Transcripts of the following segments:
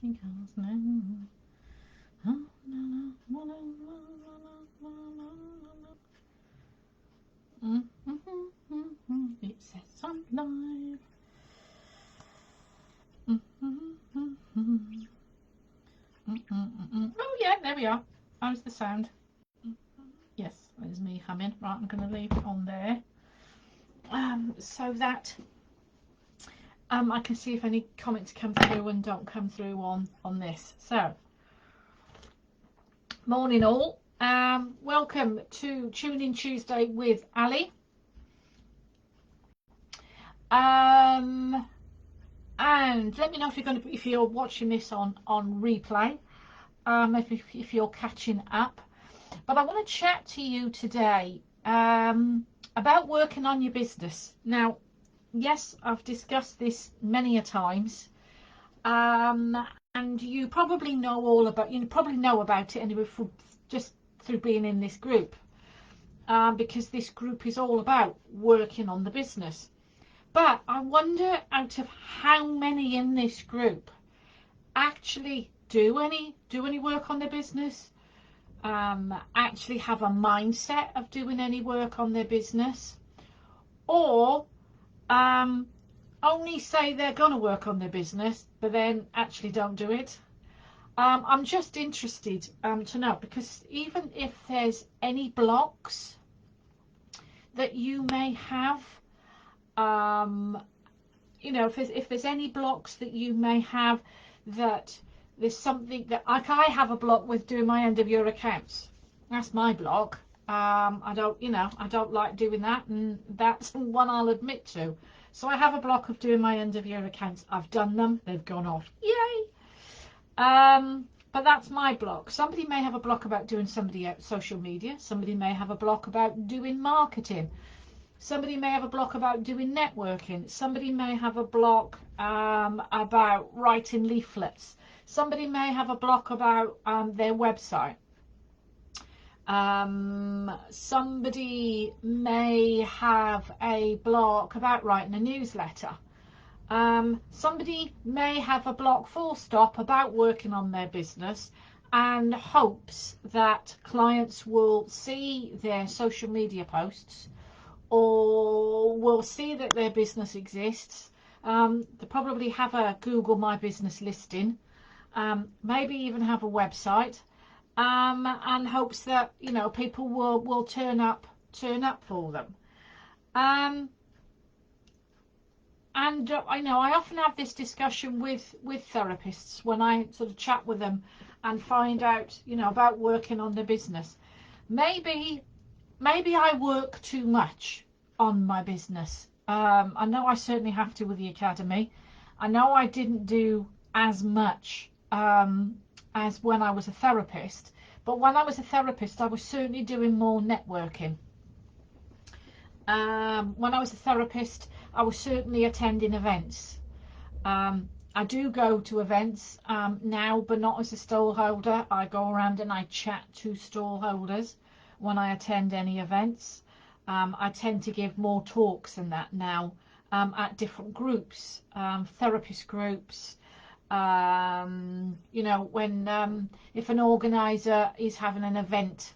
she calls now. Oh, no, no, no, no, no, no. It says I'm live. Oh yeah, there we are. How's the sound? Yes, there's me humming. Right, I'm going to leave it on there, so that I can see if any comments come through and don't come through on this. So, morning all. Welcome to Tune In Tuesday with Ali. And let me know if you're watching this on replay. If you're catching up. But I want to chat to you today about working on your business. Now, yes, I've discussed this many a times, and you probably know about it anyway, just through being in this group, because this group is all about working on the business. But I wonder, out of how many in this group actually do any work on their business, actually have a mindset of doing any work on their business, or only say they're going to work on their business but then actually don't do it. I'm just interested to know, because even if there's any blocks that you may have, if there's any blocks that you may have, that there's something that, like, I have a block with doing my end of year accounts. That's my block. I don't like doing that, and that's one I'll admit to. So I have a block of doing my end of year accounts. I've done them, they've gone off, yay. But that's my block. Somebody may have a block about doing social media. Somebody may have a block about doing marketing. Somebody may have a block about doing networking. Somebody may have a block about writing leaflets. Somebody may have a block about their website. Somebody may have a block about writing a newsletter. Somebody may have a block, full stop, about working on their business, and hopes that clients will see their social media posts, or will see that their business exists. They probably have a Google My Business listing, maybe even have a website, and hopes that people will turn up for them. And I often have this discussion with therapists when I sort of chat with them and find out about working on their business. Maybe I work too much on my business. I know I certainly have to with the academy. I know I didn't do as much as when I was a therapist, but when I was a therapist I was certainly doing more networking. When I was a therapist I was certainly attending events. I do go to events now, but not as a stall holder. I go around and I chat to stall holders when I attend any events. I tend to give more talks than that now at different groups, therapist groups. If an organizer is having an event,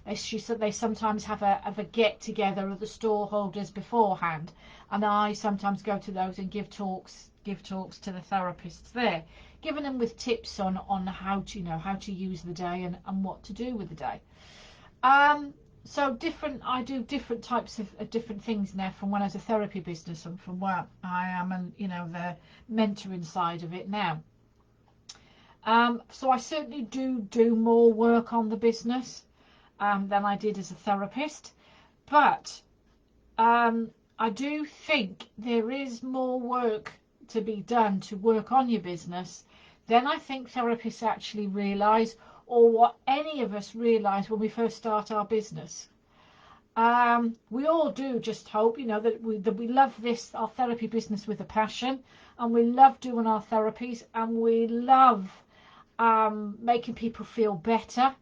they sometimes have a get together of the stall holders beforehand, and I sometimes go to those and give talks to the therapists there, giving them with tips on how to use the day and what to do with the day. So I do different types of different things now from when I was a therapy business and from where I am, and the mentoring side of it now. So I certainly do more work on the business than I did as a therapist, but I do think there is more work to be done to work on your business than I think therapists actually realise, or what any of us realise when we first start our business. We all do just hope, that we love our therapy business with a passion, and we love doing our therapies, and we love making people feel better,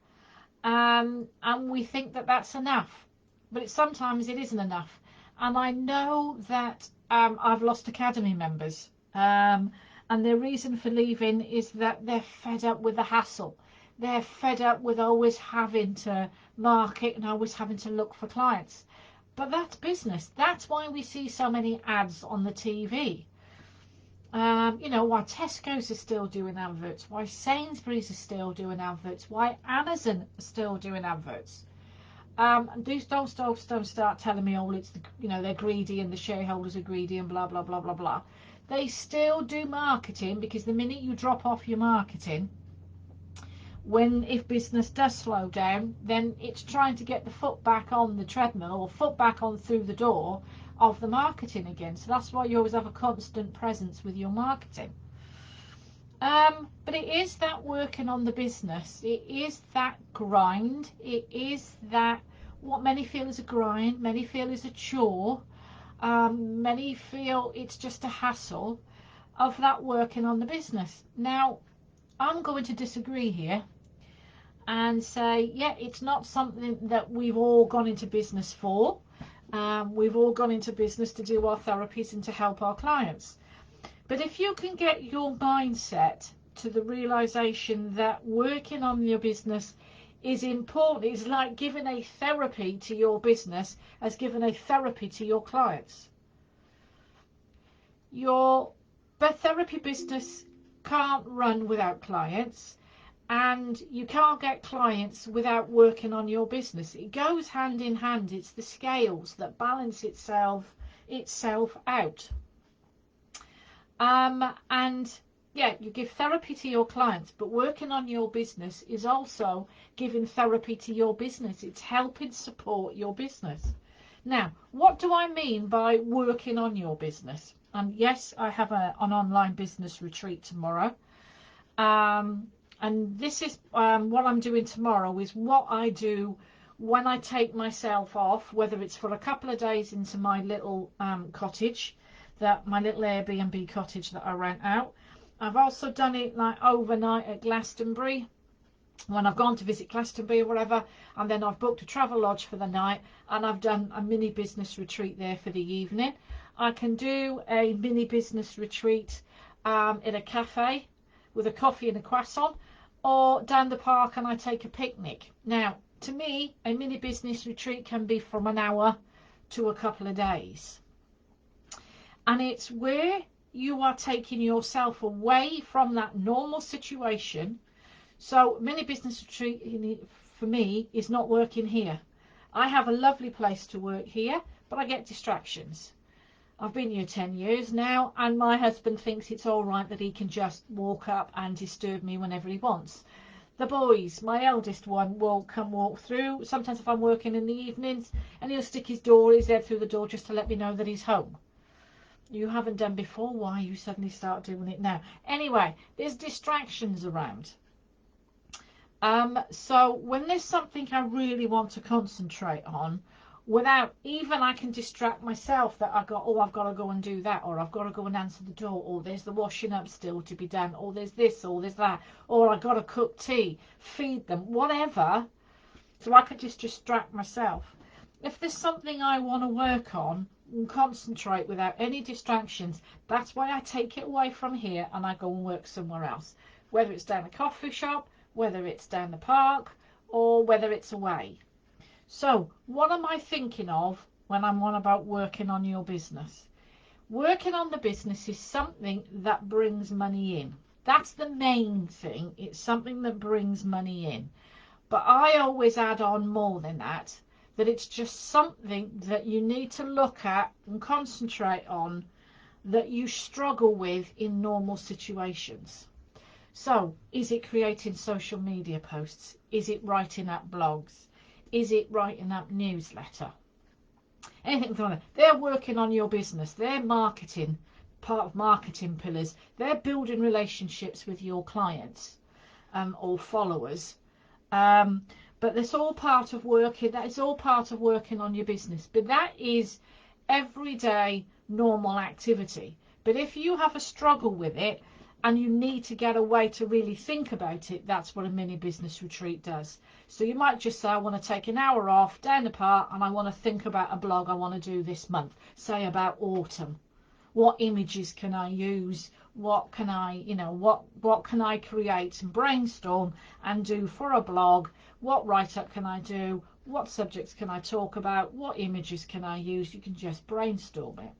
and we think that that's enough, but sometimes it isn't enough. And I know that I've lost academy members, And their reason for leaving is that they're fed up with the hassle. They're fed up with always having to market and always having to look for clients. But that's business. That's why we see so many ads on the TV. Why Tesco's are still doing adverts, why Sainsbury's are still doing adverts, why Amazon are still doing adverts. These don't start telling me, oh, it's they're greedy and the shareholders are greedy and blah blah blah blah blah. They still do marketing, because the minute you drop off your marketing, if business does slow down, then it's trying to get the foot back on the treadmill, or foot back on through the door of the marketing again. So that's why you always have a constant presence with your marketing. But it is that working on the business. It is that grind. It is that what many feel is a grind, many feel is a chore, many feel it's just a hassle of that working on the business. Now, I'm going to disagree here and say, yeah, it's not something that we've all gone into business for. We've all gone into business to do our therapies and to help our clients. But if you can get your mindset to the realization that working on your business is important, it's like giving a therapy to your business as giving a therapy to your clients. Your therapy business can't run without clients, and you can't get clients without working on your business. It goes hand in hand. It's the scales that balance itself out. And yeah, you give therapy to your clients, but working on your business is also giving therapy to your business. It's helping support your business. Now, what do I mean by working on your business? And yes, I have an online business retreat tomorrow. And this is what I'm doing tomorrow is what I do when I take myself off, whether it's for a couple of days into my little cottage, my little Airbnb cottage that I rent out. I've also done it like overnight at Glastonbury, when I've gone to visit Glastonbury or whatever, and then I've booked a travel lodge for the night, and I've done a mini business retreat there for the evening. I can do a mini business retreat in a cafe with a coffee and a croissant, or down the park and I take a picnic. Now, to me, a mini business retreat can be from an hour to a couple of days. And it's where you are taking yourself away from that normal situation. So mini business retreat for me is not working here. I have a lovely place to work here, but I get distractions. I've been here 10 years now, and my husband thinks it's all right that he can just walk up and disturb me whenever he wants. The boys, my eldest one, will come walk through, sometimes if I'm working in the evenings, and he'll stick his head through the door just to let me know that he's home. You haven't done before, why you suddenly start doing it now? Anyway, there's distractions around. So when there's something I really want to concentrate on, without even I can distract myself that I've got to go and do that, or I've got to go and answer the door, or there's the washing up still to be done, or there's this, or there's that, or I've got to cook tea, feed them, whatever, so I can just distract myself. If there's something I want to work on and concentrate without any distractions, that's why I take it away from here and I go and work somewhere else, whether it's down a coffee shop, whether it's down the park, or whether it's away. So what am I thinking of when I'm on about working on your business? Working on the business is something that brings money in. That's the main thing. It's something that brings money in. But I always add on more than that, that it's just something that you need to look at and concentrate on, that you struggle with in normal situations. So, is it creating social media posts? Is it writing up blogs? Is it writing up newsletter? Anything like that. They're working on your business. They're marketing, part of marketing pillars. They're building relationships with your clients or followers. But that's all part of working. That is all part of working on your business. But that is everyday normal activity. But if you have a struggle with it and you need to get away to really think about it, that's what a mini business retreat does. So you might just say, I want to take an hour off down the park and I want to think about a blog I want to do this month, say about autumn. What images can I use? what can I, you know, what can I create and brainstorm and do for a blog? What write-up can I do? What subjects can I talk about? What images can I use? You can just brainstorm it.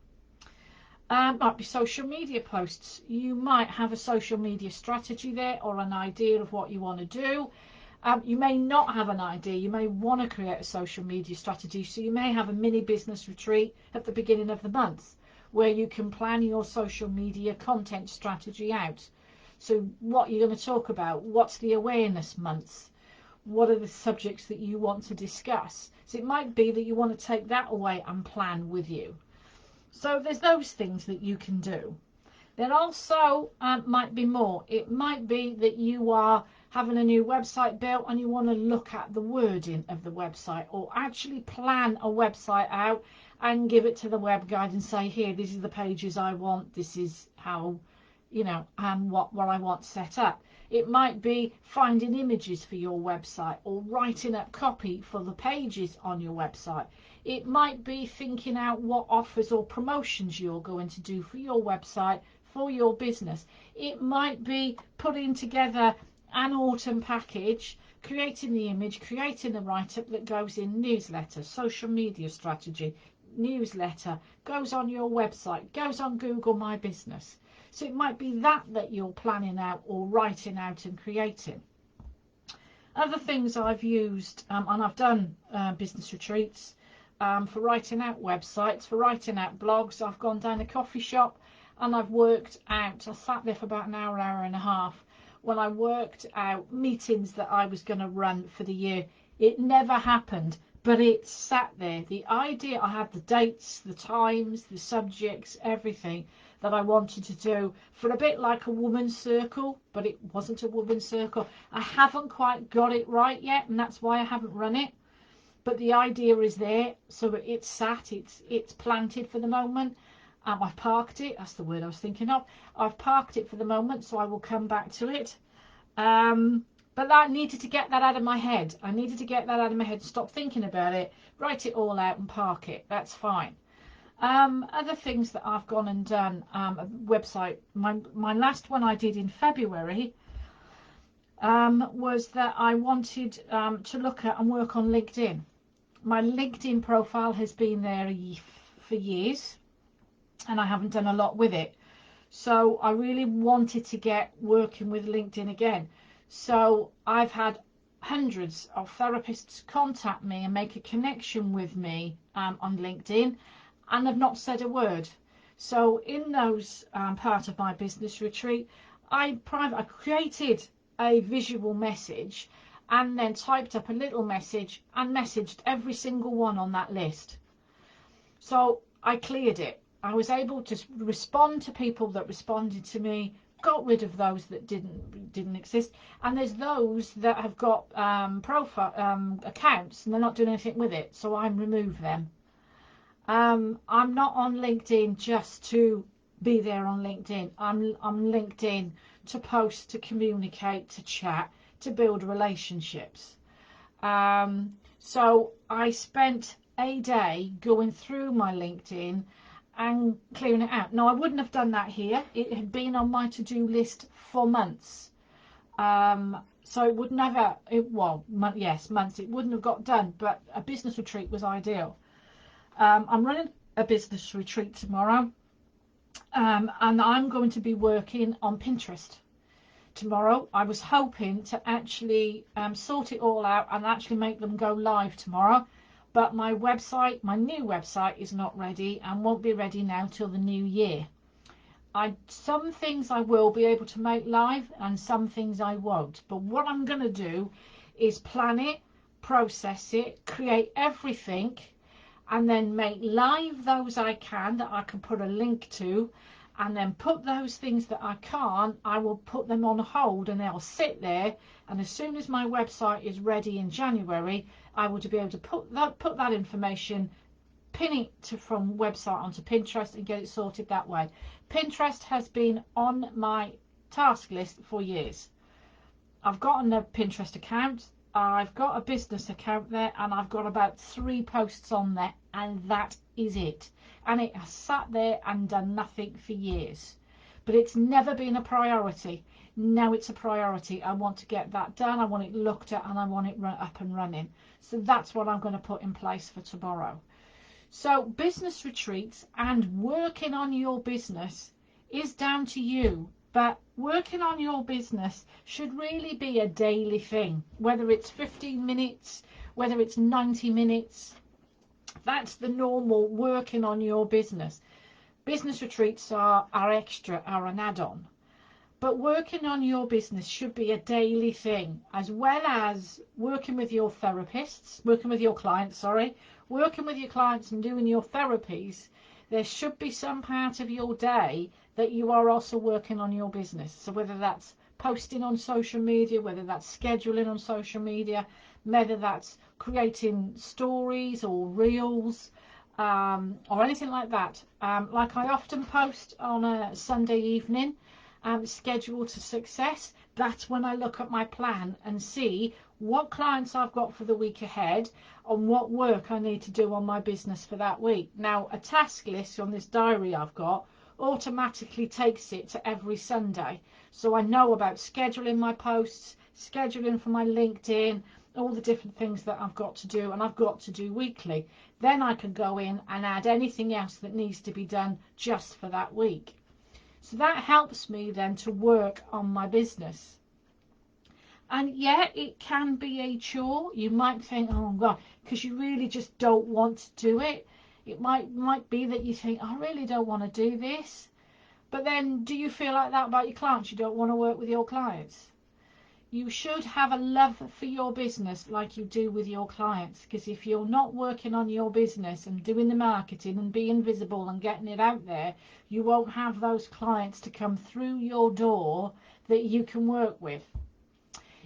Might be social media posts. You might have a social media strategy there or an idea of what you want to do. You may not have an idea. You may want to create a social media strategy. So you may have a mini business retreat at the beginning of the month where you can plan your social media content strategy out. So what you're going to talk about, what's the awareness month, what are the subjects that you want to discuss. So it might be that you want to take that away and plan with you. So there's those things that you can do. There also might be more. It might be that you are having a new website built and you want to look at the wording of the website, or actually plan a website out and give it to the web guide and say, here, these are the pages I want, this is how, you know, what I want set up. It might be finding images for your website or writing up copy for the pages on your website. It might be thinking out what offers or promotions you're going to do for your website, for your business. It might be putting together an autumn package, creating the image, creating the write-up that goes in newsletter, social media strategy, newsletter, goes on your website, goes on Google My Business. So it might be that you're planning out or writing out and creating. Other things I've used, and I've done business retreats, for writing out websites, for writing out blogs. I've gone down a coffee shop and I've worked out, I sat there for about an hour and a half, when I worked out meetings that I was going to run for the year. It never happened, but it sat there. The idea, I had the dates, the times, the subjects, everything that I wanted to do, for a bit like a woman's circle, but it wasn't a woman's circle. I haven't quite got it right yet, and that's why I haven't run it. But the idea is there, so it's sat, it's planted for the moment. I've parked it, that's the word I was thinking of. I've parked it for the moment, so I will come back to it. But I needed to get that out of my head. I needed to get that out of my head, stop thinking about it, write it all out and park it. That's fine. Other things that I've gone and done, a website, my last one I did in February, was that I wanted to look at and work on LinkedIn. My LinkedIn profile has been there for years, and I haven't done a lot with it. So I really wanted to get working with LinkedIn again. So I've had hundreds of therapists contact me and make a connection with me on LinkedIn, and have not said a word. So in those part of my business retreat, I created a visual message and then typed up a little message and messaged every single one on that list. So I cleared it. I was able to respond to people that responded to me, got rid of those that didn't exist, and there's those that have got profile accounts and they're not doing anything with it, so I remove them. I'm not on LinkedIn just to be there on LinkedIn. I'm LinkedIn to post, to communicate, to chat, to build relationships. So I spent a day going through my LinkedIn and clearing it out. Now, I wouldn't have done that here. It had been on my to-do list for months. So it would never, months. It wouldn't have got done, but a business retreat was ideal. I'm running a business retreat tomorrow, and I'm going to be working on Pinterest tomorrow. I was hoping to actually sort it all out and actually make them go live tomorrow, but my website, my new website, is not ready and won't be ready now till the new year. Some things I will be able to make live and some things I won't, but what I'm going to do is plan it, process it, create everything, and then make live those I can, that I can put a link to, and then put those things that I can't, I will put them on hold and they'll sit there, and as soon as my website is ready in January, I will be able to put that information, pin it from website onto Pinterest and get it sorted that way. Pinterest has been on my task list for years. I've got a Pinterest account, I've got a business account there, and I've got about 3 posts on there, and that is it. And it has sat there and done nothing for years. but it's never been a priority. Now it's a priority. I want to get that done. I want it looked at and I want it up and running. So that's what I'm going to put in place for tomorrow. So business retreats and working on your business is down to you. But working on your business should really be a daily thing, whether it's 15 minutes, whether it's 90 minutes. That's the normal working on your business. Business retreats are extra, are an add-on. But working on your business should be a daily thing, as well as working with your therapists, working with your clients, working with your clients and doing your therapies. There should be some part of your day that you are also working on your business. So whether that's posting on social media, whether that's scheduling on social media, whether that's creating stories or reels, or anything like that. Like I often post on a Sunday evening, schedule to success. That's when I look at my plan and see what clients I've got for the week ahead and what work I need to do on my business for that week. Now, a task list on this diary I've got automatically takes it to every Sunday. So I know about scheduling my posts, scheduling for my LinkedIn, all the different things that I've got to do and I've got to do weekly. Then I can go in and add anything else that needs to be done just for that week. So that helps me then to work on my business. And yeah, it can be a chore. You might think, oh God, because you really just don't want to do it. It might be that you think, I really don't want to do this. But then do you feel like that about your clients? You don't want to work with your clients? You should have a love for your business like you do with your clients, because if you're not working on your business and doing the marketing and being visible and getting it out there, you won't have those clients to come through your door that you can work with.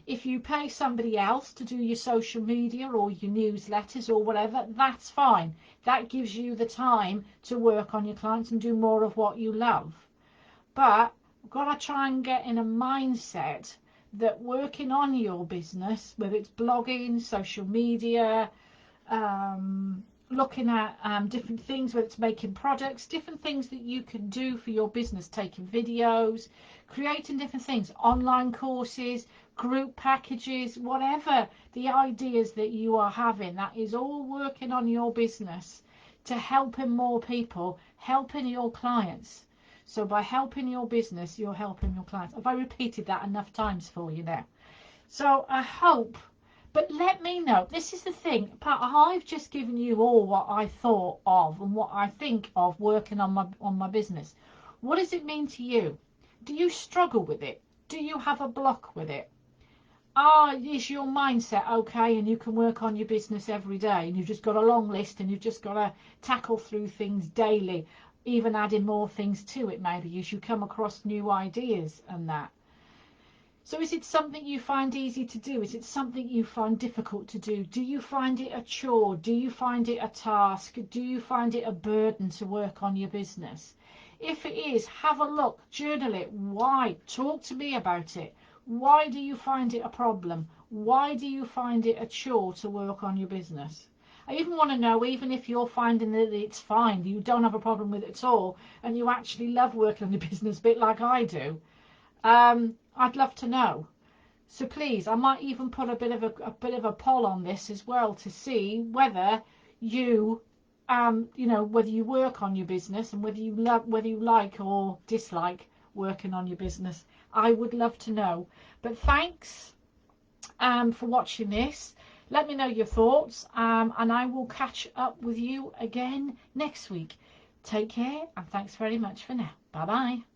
If you pay somebody else to do your social media or your newsletters or whatever, that's fine. That gives you the time to work on your clients and do more of what you love. But you've got to try and get in a mindset that working on your business, whether it's blogging, social media, looking at different things, whether it's making products, different things that you can do for your business, taking videos, creating different things, online courses, group packages, whatever the ideas that you are having, that is all working on your business to helping more people, helping your clients. So by helping your business, you're helping your clients. Have I repeated that enough times for you now? So I hope, but let me know. This is the thing. I've just given you all what I thought of and what I think of working on my business. What does it mean to you? Do you struggle with it? Do you have a block with it? Is your mindset okay and you can work on your business every day and you've just got a long list and you've just got to tackle through things daily, even adding more things to it maybe as you come across new ideas and that? So is it something you find easy to do? Is it something you find difficult to do? Do you find it a chore? Do you find it a task? Do you find it a burden to work on your business? If it is, have a look, journal it. Why? Talk to me about it. Why do you find it a problem? Why do you find it a chore to work on your business? I even want to know, even if you're finding that it's fine, you don't have a problem with it at all, and you actually love working on your business a bit like I do, I'd love to know. So please, I might even put a bit of a poll on this as well to see whether you, whether you work on your business and whether you like or dislike working on your business. I would love to know. But thanks for watching this. Let me know your thoughts, and I will catch up with you again next week. Take care, and thanks very much for now. Bye bye.